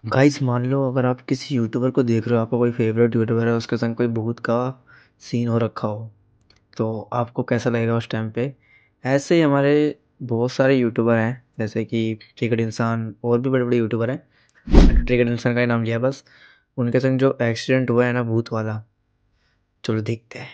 Guys मान लो अगर आप किसी यूट्यूबर को देख रहे हो, आपका कोई फेवरेट यूट्यूबर है, उसके संग कोई भूत का सीन हो रखा हो, तो आपको कैसा लगेगा उस टाइम पे। ऐसे ही हमारे बहुत सारे यूट्यूबर हैं, जैसे कि ट्रिगर्ड इंसान और भी बड़े बड़े यूट्यूबर हैं। मैंने ट्रिगर्ड इंसान का ही नाम लिया बस। उनके संग जो एक्सीडेंट हुआ है ना भूत वाला, चलो देखते हैं।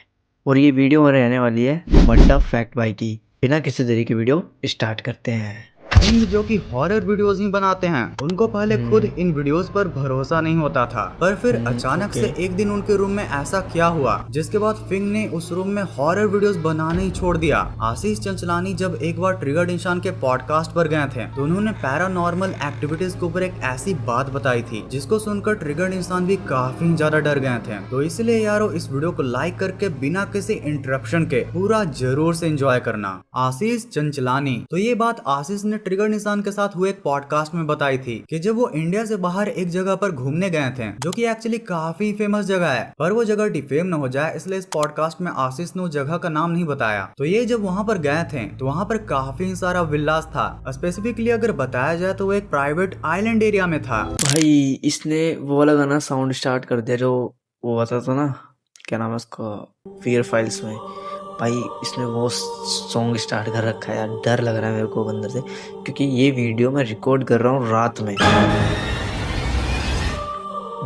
और ये वीडियो रहने वाली है बट्टा फैक्ट बाई की। बिना किसी देरी की वीडियो स्टार्ट करते हैं। किंग जो कि हॉरर वीडियोस ही बनाते हैं, उनको पहले खुद इन वीडियोस पर भरोसा नहीं होता था। पर फिर अचानक ओके। से एक दिन उनके रूम में ऐसा क्या हुआ जिसके बाद फिंग ने उस रूम में हॉरर वीडियोस बनाने ही छोड़ दिया। आशीष चंचलानी जब एक बार ट्रिगर्ड इंसान के पॉडकास्ट पर गए थे तो उन्होंने पैरानॉर्मल एक्टिविटीज के ऊपर एक ऐसी बात बताई थी जिसको सुनकर ट्रिगर्ड इंसान भी काफी ज्यादा डर गए थे। तो इसलिए यारो इस वीडियो को लाइक करके बिना किसी इंटरप्शन के पूरा जरूर से एंजॉय करना। आशीष चंचलानी। तो ये बात आशीष ने ट्रिगर्ड इंसान के साथ हुए एक पॉडकास्ट में बताई थी कि जब वो इंडिया से बाहर एक जगह पर घूमने गए थे जो कि एक्चुअली काफी फेमस जगह है, पर वो जगह डिफेम न हो जाए इसलिए इस पॉडकास्ट में आशीष ने उस जगह का नाम नहीं बताया। तो ये जब वहाँ पर गए थे तो वहाँ पर काफी सारा विलास था। स्पेसिफिकली अगर बताया जाए तो वो एक प्राइवेट आइलैंड एरिया में था। भाई इसने वो वाला गाना साउंड स्टार्ट कर दिया जो वो आता था ना, क्या नाम है उसका, फियर फाइल्स में। भाई इसने वो सॉन्ग स्टार्ट कर रखा है यार, डर लग रहा है मेरे को अंदर से, क्योंकि ये वीडियो मैं रिकॉर्ड कर रहा हूँ रात में,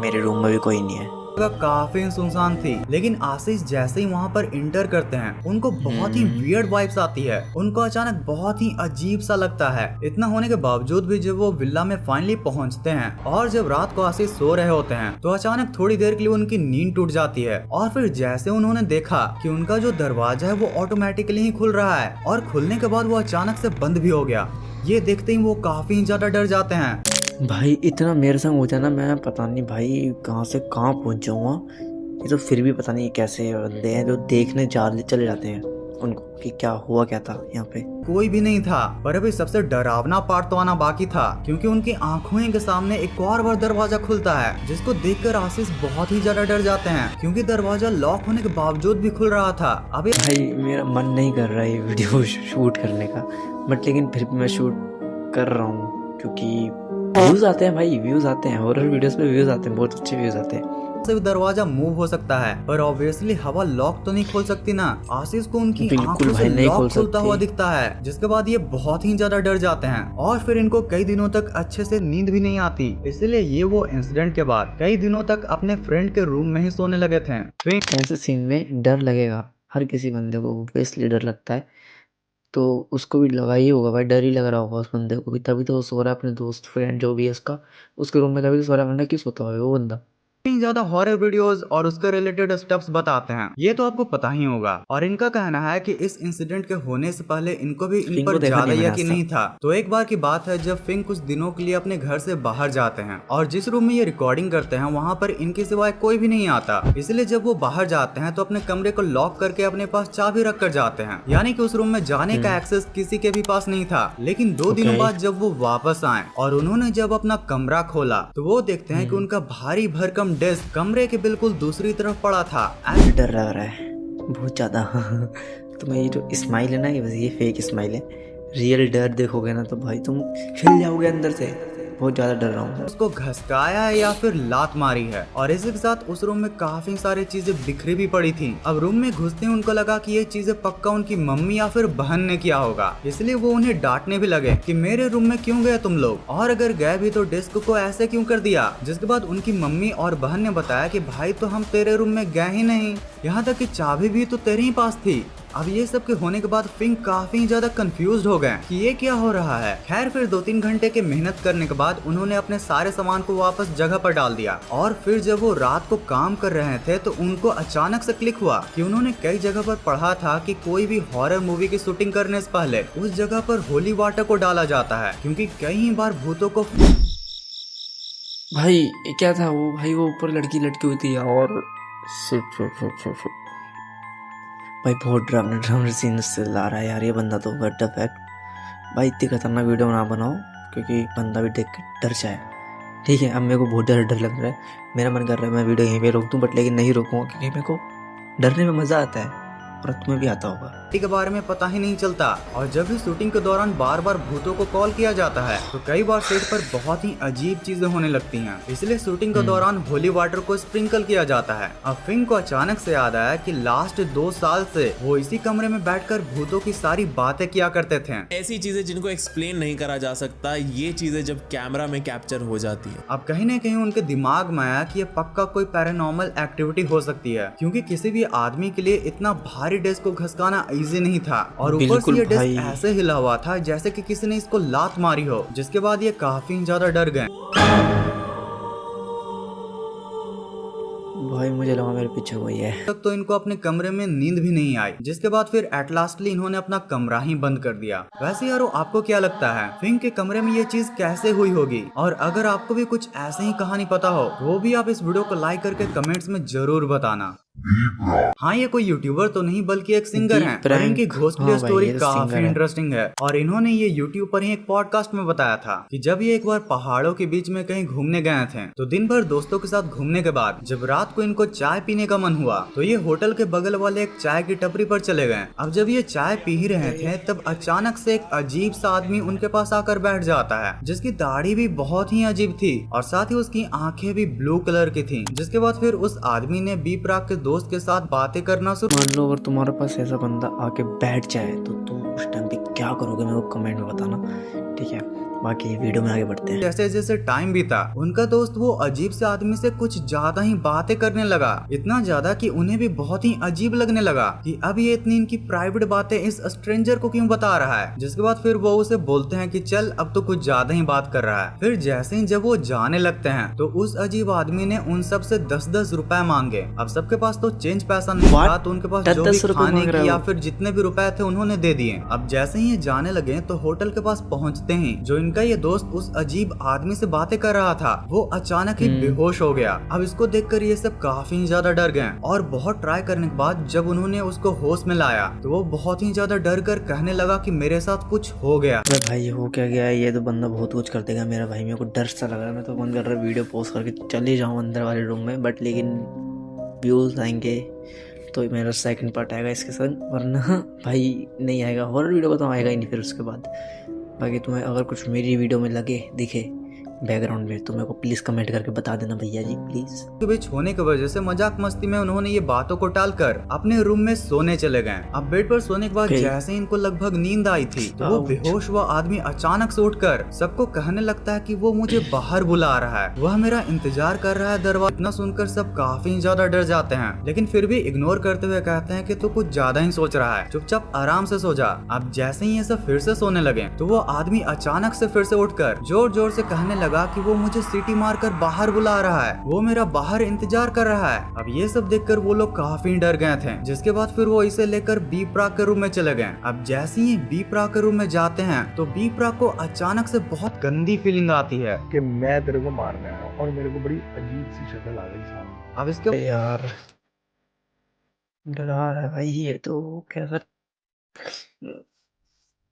मेरे रूम में भी कोई नहीं है। जगह काफी सुनसान थी, लेकिन आशीष जैसे ही वहाँ पर इंटर करते हैं उनको बहुत ही वियर्ड वाइब्स आती है। उनको अचानक बहुत ही अजीब सा लगता है। इतना होने के बावजूद भी जब वो विला में फाइनली पहुँचते हैं और जब रात को आशीष सो रहे होते हैं तो अचानक थोड़ी देर के लिए उनकी नींद टूट जाती है। और फिर जैसे उन्होंने देखा कि उनका जो दरवाजा है वो ऑटोमेटिकली ही खुल रहा है और खुलने के बाद वो अचानक से बंद भी हो गया। ये देखते ही वो काफी ज्यादा डर जाते हैं। भाई इतना मेरे संग हो जाए ना, मैं पता नहीं भाई कहाँ से कहाँ पहुँच जाऊँगा। ये तो फिर भी पता नहीं कैसे बंदे हैं जो देखने चले जाते हैं उनको कि क्या हुआ क्या था यहाँ पे। कोई भी नहीं था। पर अभी सबसे डरावना पार्ट तो आना बाकी था, क्योंकि उनकी आंखों के सामने एक और बार दरवाजा खुलता है जिसको देखकर आशीष बहुत ही ज्यादा डर जाते हैं, क्योंकि दरवाजा लॉक होने के बावजूद भी खुल रहा था। अभी भाई मेरा मन नहीं कर रहा है ये वीडियो शूट करने का, बट लेकिन फिर भी मैं शूट कर रहा हूँ क्योंकि व्यूज आते हैं भाई, व्यूज आते हैं, हॉरर वीडियोस पे व्यूज आते हैं, बहुत अच्छे व्यूज आते हैं। से भी दरवाजा मूव हो सकता है, पर ऑब्वियसली हवा लॉक तो नहीं खोल सकती ना। आशीष को उनकी आंखों से लॉक खुलता हुआ दिखता है, जिसके बाद ये बहुत ही ज्यादा डर जाते हैं और फिर इनको कई दिनों तक अच्छे से नींद भी नहीं आती। इसलिए ये वो इंसिडेंट के बाद कई दिनों तक अपने फ्रेंड के रूम में ही सोने लगे थे। ऐसे सीन में डर लगेगा, हर किसी बंदे को ऑब्वियसली डर लगता है, तो उसको भी लगा ही होगा भाई, डर ही लग रहा होगा उस बंदे को भी, तभी तो वो सो रहा है अपने दोस्त फ्रेंड जो भी है उसका, उसके रूम में, तभी तो सो रहा है, वरना क्यों सोता होगा वो बंदा। ज्यादा हॉरर वीडियोस और उसके रिलेटेड स्टेप्स बताते हैं, ये तो आपको पता ही होगा। और इनका कहना है कि इस इंसिडेंट के होने से पहले इनको भी इन फिंग पर को देखा ज्यादा नहीं मैंने आज यकीन तक। नहीं था। तो एक बार की बात है जब फिंग कुछ दिनों के लिए अपने घर से बाहर जाते हैं और जिस रूम में ये रिकॉर्डिंग करते हैं वहाँ पर इनके सिवाय कोई भी नहीं आता। इसलिए जब वो बाहर जाते हैं तो अपने कमरे को लॉक करके अपने पास चाबी रख कर जाते हैं, यानी कि उस रूम में जाने का एक्सेस किसी के भी पास नहीं था। लेकिन 2 दिनों बाद जब वो वापस आए और उन्होंने जब अपना कमरा खोला तो वो देखते हैं कि उनका भारी भरकम डेस्क कमरे के बिल्कुल दूसरी तरफ पड़ा था। डर लग रहा है बहुत ज्यादा। तुम्हें ये जो स्माइल है ना, ये बस ये फेक स्माइल है, रियल डर देखोगे ना तो भाई तुम हिल जाओगे अंदर से। बहुत ज्यादा डर रहा हूँ। उसको घसकाया है या फिर लात मारी है। और इसी के साथ उस रूम में काफी सारी चीजें बिखरी भी पड़ी थी। अब रूम में घुसते ही उनको लगा कि ये चीजें पक्का उनकी मम्मी या फिर बहन ने किया होगा, इसलिए वो उन्हें डांटने भी लगे कि मेरे रूम में क्यों गए तुम लोग, और अगर गए भी तो डेस्क को ऐसे क्यों कर दिया। जिसके बाद उनकी मम्मी और बहन ने बताया कि भाई तो हम तेरे रूम में गए ही नहीं, यहाँ तक कि चाबी भी तो तेरे ही पास थी। अब ये सब के होने के बाद फिंग काफी ज्यादा कंफ्यूज हो गए कि ये क्या हो रहा है। खैर फिर 2-3 घंटे के मेहनत करने के बाद उन्होंने अपने सारे सामान को वापस जगह पर डाल दिया। और फिर जब वो रात को काम कर रहे थे तो उनको अचानक से क्लिक हुआ कि उन्होंने कई जगह पर पढ़ा था कि कोई भी हॉरर मूवी की शूटिंग करने से पहले उस जगह पर होली वाटर को डाला जाता है, क्योंकि कई बार भूतों को। भाई क्या था वो, भाई वो ऊपर लड़की लटकी हुई थी और शिट। भाई बहुत ड्रामा सीन से ला रहा है यार ये बंदा, तो व्हाट द फैक्ट। भाई इतनी खतरनाक वीडियो ना बनाओ क्योंकि बंदा भी देख के डर जाए। ठीक है, अब मेरे को बहुत डर लग रहा है, मेरा मन कर रहा है मैं वीडियो यहीं पे रोक दूं, बट लेकिन नहीं रोकूंगा क्योंकि मेरे को डरने में मज़ा आता है और तुम्हें भी आता होगा। के बारे में पता ही नहीं चलता। और जब भी शूटिंग के दौरान बार बार भूतों को कॉल किया जाता है तो कई बार सेट पर बहुत ही अजीब चीजें होने लगती हैं। इसलिए शूटिंग के दौरान होली वाटर को स्प्रिंकल किया जाता है। अब फिंग को अचानक से याद आया कि लास्ट 2 साल से वो इसी कमरे में बैठकर भूतों की सारी बातें किया करते थे। ऐसी चीजें जिनको एक्सप्लेन नहीं करा जा सकता, ये चीजें जब कैमरा में कैप्चर हो जाती है। अब कहीं न कहीं उनके दिमाग में आया कि ये पक्का कोई पैरानॉर्मल एक्टिविटी हो सकती है, क्योंकि किसी भी आदमी के लिए इतना भारी डेस्क को घसकाना इजी नहीं था। और ऊपर से ये डेस्क ऐसे हिला हुआ था जैसे कि किसी ने इसको लात मारी हो, जिसके बाद ये काफी ज्यादा डर गए। भाई मुझे लगा मेरे पीछे वही है। तक तो इनको अपने कमरे में नींद भी नहीं आई, जिसके बाद फिर एट लास्टली इन्होंने अपना कमरा ही बंद कर दिया। वैसे यारो, आपको क्या लगता है फिंग के कमरे में ये चीज कैसे हुई होगी? और अगर आपको भी कुछ ऐसे ही कहानी पता हो तो वो भी आप इस वीडियो को लाइक करके कमेंट्स में जरूर बताना। हाँ, ये कोई यूट्यूबर तो नहीं बल्कि एक सिंगर हैं और इनकी घोस्टली स्टोरी काफी इंटरेस्टिंग है। और इन्होंने ये यूट्यूब पर ही एक पॉडकास्ट में बताया था कि जब ये एक बार पहाड़ों के बीच में कहीं घूमने गए थे तो दिन भर दोस्तों के साथ घूमने के बाद जब रात को इनको चाय पीने का मन हुआ तो ये होटल के बगल वाले एक चाय की टपरी पर चले गए। अब जब ये चाय पी ही रहे थे तब अचानक से एक अजीब सा आदमी उनके पास आकर बैठ जाता है, जिसकी दाढ़ी भी बहुत ही अजीब थी और साथ ही उसकी आंखें भी ब्लू कलर की थी। जिसके बाद फिर उस आदमी ने बी प्राक के दोस्त के साथ बातें करना शुरू। मान लो अगर तुम्हारे पास ऐसा बंदा आके बैठ जाए तो तुम उस टाइम पे क्या करोगे, मेरे को कमेंट में बताना, ठीक है? बाकी वीडियो में आगे बढ़ते हैं। जैसे जैसे टाइम बीता उनका दोस्त वो अजीब से आदमी से कुछ ज्यादा ही बातें करने लगा, इतना ज्यादा कि उन्हें भी बहुत ही अजीब लगने लगा कि अब ये इतनी इनकी प्राइवेट बातें इस स्ट्रेंजर को क्यों बता रहा है। जिसके बाद फिर वो उसे बोलते हैं कि चल अब तो कुछ ज्यादा ही बात कर रहा है। फिर जैसे ही जब वो जाने लगते हैं तो उस अजीब आदमी ने उन सब से 10-10 रुपए मांगे। अब सबके पास तो चेंज पैसा नहीं था तो उनके पास जो भी खाने की या फिर जितने भी रुपए थे उन्होंने दे दिए। अब जैसे ही ये जाने लगे तो होटल के पास पहुंचते ही जो इनका ये दोस्त उस अजीब आदमी से बातें कर रहा था वो अचानक ही बेहोश हो गया। अब इसको देखकर ये सब काफी ज्यादा डर गए और बहुत ट्राई करने के बाद जब उन्होंने उसको होश में लाया तो वो बहुत ही ज्यादा डर कर कहने लगा कि मेरे साथ कुछ हो गया। अरे भाई हो क्या गया? ये तो बंदा बहुत कुछ कर देगा मेरा भाई, मेरे को डर सा लग रहा है। मैं तो मन कर रहा है वीडियो पोस्ट करके चले जाऊँ अंदर वाले रूम में, बट लेकिन व्यूज आएंगे तो मेरा सेकंड पार्ट आएगा इसके साथ, वरना भाई नहीं आएगा। हॉरर वीडियो को तो आएगा ही नहीं फिर उसके बाद। बाकी तुम्हें अगर कुछ मेरी वीडियो में लगे दिखे बैकग्राउंड में तो मेरे को प्लीज कमेंट करके बता देना भैया जी प्लीज। के बीच होने की वजह से मजाक मस्ती में उन्होंने ये बातों को टालकर अपने रूम में सोने चले गए। अब बेड पर सोने के बाद जैसे इनको लगभग नींद आई थी तो वो बेहोश हुआ आदमी अचानक से उठकर सबको कहने लगता है कि वो मुझे बाहर बुला रहा है, वह मेरा इंतजार कर रहा है दरवाजा। इतना सुनकर सब काफी ज्यादा डर जाते हैं, लेकिन फिर भी इग्नोर करते हुए कहते हैं कि तू कुछ ज्यादा ही सोच रहा है, चुपचाप आराम से सो जा। अब जैसे ही ये सब फिर से सोने लगे तो वो आदमी अचानक से फिर से उठकर जोर जोर से कहने लगा कि वो मुझे सीटी मारकर बाहर बुला रहा है, वो मेरा बाहर इंतजार कर रहा है। अब ये सब देखकर वो लोग काफी डर गए थे। जिसके बाद फिर वो इसे लेकर बी प्राक के रूम में चले गए। अब जैसे ही बी प्राक के रूम में जाते हैं तो बी प्राक को अचानक से बहुत गंदी फीलिंग आती है कि मैं तेरे को मारने आया हूं और मेरे को बड़ी अजीब सी शक्ल आ गई सामने। अब इसके यार डरा रहा है भाई, ये तो कैसा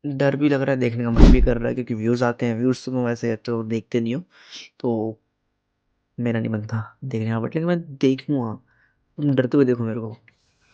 डर भी लग रहा है, देखने का मन भी कर रहा है, क्योंकि व्यूज आते हैं। व्यूज तो वैसे तो देखते नहीं हो तो मेरा नहीं बनता देखने का, बट लेकिन मैं देखूंगा। तुम डरते हुए देखो मेरे को।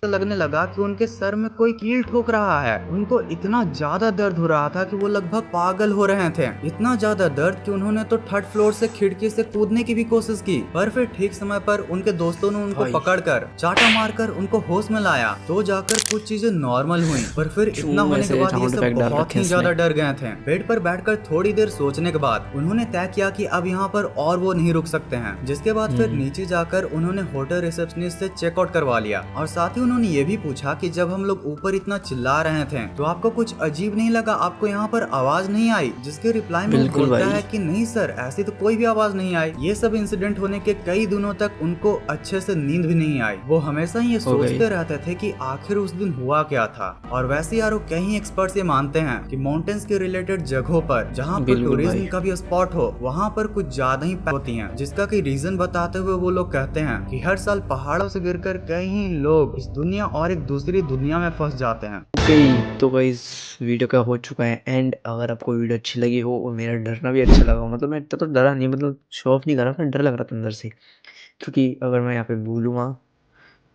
लगने लगा कि उनके सर में कोई कील ठोक रहा है। उनको इतना ज्यादा दर्द हो रहा था कि वो लगभग पागल हो रहे थे। इतना ज्यादा दर्द कि उन्होंने तो 3rd फ्लोर से खिड़की से कूदने की भी कोशिश की, पर फिर ठीक समय पर उनके दोस्तों ने उनको पकड़कर चाटा मारकर उनको होश में लाया तो जाकर कुछ चीजें नॉर्मल हुई। पर फिर इतना होने के बाद ये सब बहुत ही ज्यादा डर गए थे। बेड पर बैठकर थोड़ी देर सोचने के बाद उन्होंने तय किया कि अब यहाँ पर और वो नहीं रुक सकते हैं। जिसके बाद फिर नीचे जाकर उन्होंने होटल रिसेप्शनिस्ट से चेकआउट करवा लिया और साथ ही उन्होंने ये भी पूछा कि जब हम लोग ऊपर इतना चिल्ला रहे थे तो आपको कुछ अजीब नहीं लगा, आपको यहाँ पर आवाज नहीं आई? जिसके रिप्लाई में बोलता है कि नहीं सर, ऐसी तो कोई भी आवाज नहीं आई। ये सब इंसिडेंट होने के कई दिनों तक उनको अच्छे से नींद भी नहीं आई। वो हमेशा ये सोचते रहते थे कि आखिर उस दिन हुआ क्या था। और वैसे यारो कई एक्सपर्ट्स ये मानते हैं कि माउंटेन्स के रिलेटेड जगहों पर जहाँ पर टूरिज्म का भी स्पॉट हो वहाँ पर कुछ ज्यादा ही होती है। जिसका की रीजन बताते हुए वो लोग कहते हैं कि हर साल पहाड़ों से गिरकर कई लोग इस दुनिया और एक दूसरी दुनिया में फंस जाते हैं। तो गाइस वीडियो का हो चुका है एंड। अगर आपको वीडियो अच्छी लगी हो और मेरा डरना भी अच्छा लगा, मतलब मैं इतना तो डरा नहीं, मतलब शो ऑफ नहीं कर रहा था, डर लग रहा था अंदर से। क्योंकि अगर मैं यहाँ पे बोलूँगा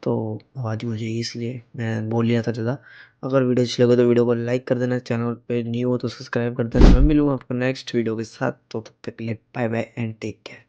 तो आवाज़ मुझे इसलिए मैं बोल लिया था ज़्यादा। अगर वीडियो अच्छी लगे तो वीडियो को लाइक कर देना, चैनल पे न्यू हो तो सब्सक्राइब कर देना। मैं मिलूँगा आपको नेक्स्ट वीडियो के साथ, तो तब तक के लिए bye bye and take care.